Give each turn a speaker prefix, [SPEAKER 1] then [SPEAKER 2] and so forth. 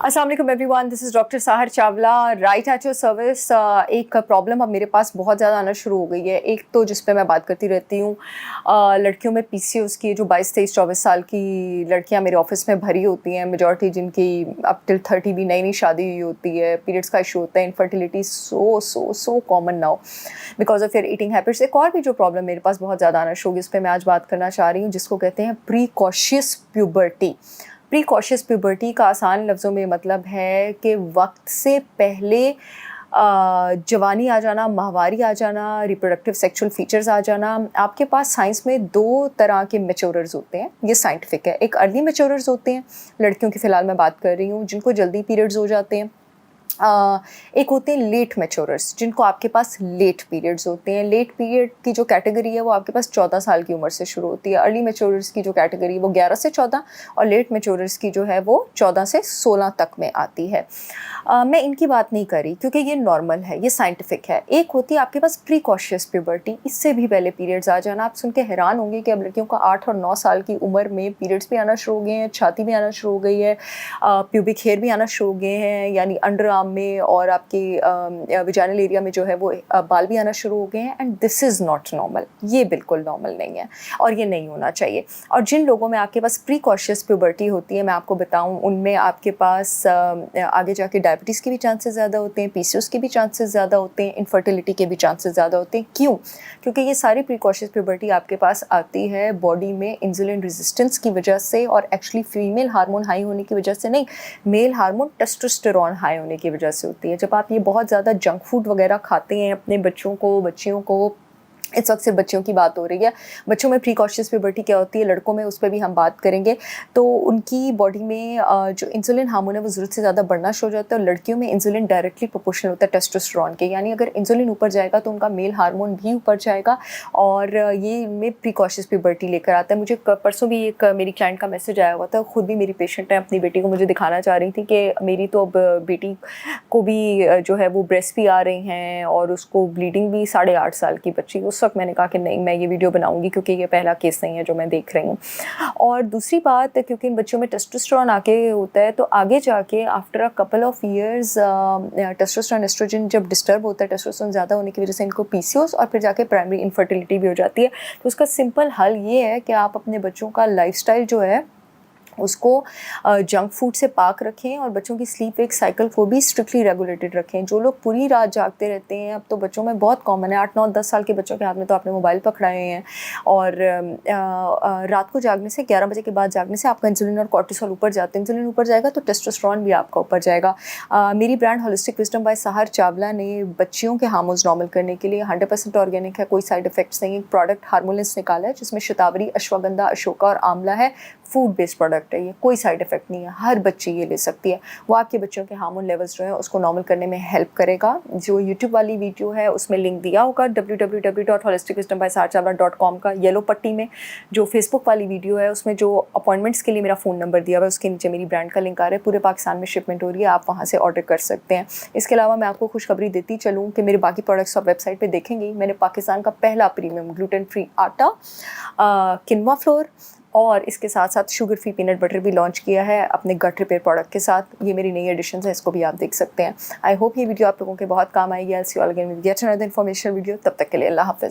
[SPEAKER 1] अस्सलाम वालेकुम everyone, this is doctor Sahar Chawla, right at your service. एक प्रॉब्लम अब मेरे पास बहुत ज़्यादा आना शुरू हो गई है। एक तो जिस पे मैं बात करती रहती हूँ, लड़कियों में पीसीओएस की, जो 22, 23, 24 साल की लड़कियाँ मेरे ऑफिस में भरी होती हैं, मेजॉरिटी जिनकी अप टिल 30 भी नई नई शादी हुई होती है, पीरियड्स का इशू होता है, infertility so common now because of your eating habits. एक और भी जो प्रॉब्लम मेरे पास बहुत ज़्यादा आना शुरू होगी, इस पर मैं आज बात करना चाह रही हूँ, जिसको कहते हैं प्रीकॉशियस प्यूबर्टी। प्रीकॉशियस प्यूबर्टी का आसान लफ्ज़ों में मतलब है कि वक्त से पहले जवानी आ जाना, माहवारी आ जाना, रिप्रोडक्टिव सेक्सुअल फीचर्स आ जाना। आपके पास साइंस में 2 तरह के मैच्योरर्स होते हैं, ये साइंटिफिक है। एक अर्ली मैच्योरर्स होते हैं, लड़कियों की फ़िलहाल मैं बात कर रही हूँ, जिनको जल्दी पीरियड्स हो जाते हैं। एक होते हैं लेट मैच्योरर्स, जिनको आपके पास लेट पीरियड्स होते हैं। लेट पीरियड की जो कैटेगरी है वो आपके पास 14 साल की उम्र से शुरू होती है। अर्ली मैच्योरर्स की जो कैटेगरी है वो 11 से 14, और लेट मैच्योरर्स की जो है वो 14 से 16 तक में आती है। मैं इनकी बात नहीं कर रही क्योंकि ये नॉर्मल है, ये साइंटिफिक है। एक होती है आपके पास प्रीकॉशियस प्यूबर्टी, इससे भी पहले पीरियड्स आ जाना। आप सुन के हैरान होंगे कि अब लड़कियों का 8 और 9 साल की उम्र में पीरियड्स भी आना शुरू हो गए हैं, छाती भी आना शुरू हो गई है, प्यूबिक हेयर भी आना शुरू हो गए हैं, यानी अंडर आर्म में और आपके विजाइनल एरिया में जो है वो बाल भी आना शुरू हो गए हैं। And this is not normal, ये बिल्कुल नॉर्मल नहीं है और ये नहीं होना चाहिए। और जिन लोगों में आपके पास प्रीकॉशियस प्यूबर्टी होती है, मैं आपको बताऊं, उनमें आपके पास आगे जाके डायबिटीज़ के भी चांसेस ज़्यादा होते हैं, पीसीओएस के भी चांसेस ज़्यादा होते हैं, इनफर्टिलिटी के भी चांसेस ज़्यादा होते हैं। क्यों? क्योंकि ये सारी प्रीकॉशियस प्यूबर्टी आपके पास आती है बॉडी में इंसुलिन रेजिस्टेंस की वजह से, और एक्चुअली फीमेल हार्मोन हाई होने की वजह से नहीं, मेल हार्मोन टेस्टोस्टेरोन हाई होने की वजह से होती है। जब आप ये बहुत ज़्यादा जंक फूड वगैरह खाते हैं अपने बच्चों को, बच्चियों को, इस वक्त सिर्फ बच्चियों की बात हो रही है, बच्चों में प्रीकॉशियस प्यूबर्टी क्या होती है, लड़कों में उस पर भी हम बात करेंगे। तो उनकी बॉडी में जो इंसुलिन हार्मोन है वो ज़रूरत से ज़्यादा बढ़ना शुरू हो जाता है, और लड़कियों में इंसुलिन डायरेक्टली प्रोपोर्शनल होता है टेस्टोस्टेरोन के, यानी अगर इंसुलिन ऊपर जाएगा तो उनका मेल हार्मोन भी ऊपर जाएगा, और ये इनमें प्रीकॉशियस प्यूबर्टी लेकर आता है। मुझे परसों भी एक मेरी क्लाइंट का मैसेज आया हुआ था, खुद भी मेरी पेशेंट है, अपनी बेटी को मुझे दिखाना चाह रही थी कि मेरी तो अब बेटी को भी जो है वो ब्रेस्ट भी आ रही हैं और उसको ब्लीडिंग भी, 8.5 साल की बच्ची। उस वक्त मैंने कहा कि नहीं, मैं ये वीडियो बनाऊंगी क्योंकि ये पहला केस नहीं है जो मैं देख रही हूँ। और दूसरी बात, क्योंकि इन बच्चों में टेस्टोस्टेरोन आके होता है, तो आगे जाके after a couple of years testosterone oestrogen जब डिस्टर्ब होता है, टेस्टोस्टेरोन ज़्यादा होने की वजह से इनको पीसीओएस और फिर जाके प्राइमरी इनफर्टिलिटी भी हो जाती है। तो उसका सिंपल हल ये है कि आप अपने बच्चों का लाइफस्टाइल जो है उसको जंक फूड से पाक रखें, और बच्चों की स्लीप वेक साइकिल को भी स्ट्रिक्टली रेगुलेटेड रखें। जो लोग पूरी रात जागते रहते हैं, अब तो बच्चों में बहुत कॉमन है, 8, 9, 10 साल के बच्चों के हाथ में तो आपने मोबाइल पकड़ाए हैं, और रात को जागने से, 11 बजे के बाद जागने से आपका इंसुलिन और कॉर्टिसोल ऊपर जाते हैं। इंसुलिन ऊपर जाएगा तो टेस्टोस्टेरोन भी आपका ऊपर जाएगा। मेरी brand holistic wisdom by Sahar Chawla ने बच्चियों के हार्मोन्स नॉर्मल करने के लिए 100% ऑर्गेनिक है, कोई साइड इफेक्ट्स नहीं, एक प्रोडक्ट हार्मोलिस निकाला है जिसमें शतावरी, अश्वगंधा, अशोका और आंवला है। फूड बेस्ड प्रोडक्ट है ये, कोई साइड इफेक्ट नहीं है, हर बच्ची ये ले सकती है। वो आपके बच्चों के हार्मोन लेवल्स जो है उसको नॉर्मल करने में हेल्प करेगा। जो यूट्यूब वाली वीडियो है उसमें लिंक दिया होगा www.holisticwisdombysaharchavla.com का, येलो पट्टी में। जो फेसबुक वाली वीडियो है उसमें जो अपॉइंटमेंट्स के लिए मेरा फ़ोन नंबर दिया हुआ है उसके नीचे मेरी ब्रांड का लिंक आ रहा है। पूरे पाकिस्तान में शिपमेंट हो रही है, आप वहाँ से ऑर्डर कर सकते हैं। इसके अलावा मैं आपको खुशखबरी देती चलूँ कि मेरे बाकी प्रोडक्ट्स आप वेबसाइट पर देखेंगे। मैंने पाकिस्तान का पहला प्रीमियम ग्लूटेन फ्री आटा, किनवा फ्लोर और इसके साथ साथ शुगर फ्री पीनट बटर भी लॉन्च किया है अपने गट रिपेयर प्रोडक्ट के साथ। ये मेरी नई एडिशन है, इसको भी आप देख सकते हैं। आई होप ये वीडियो आप लोगों के बहुत काम आएगी। I see you all again with yet another informational video. तब तक के लिए अल्लाह हाफ़िज़।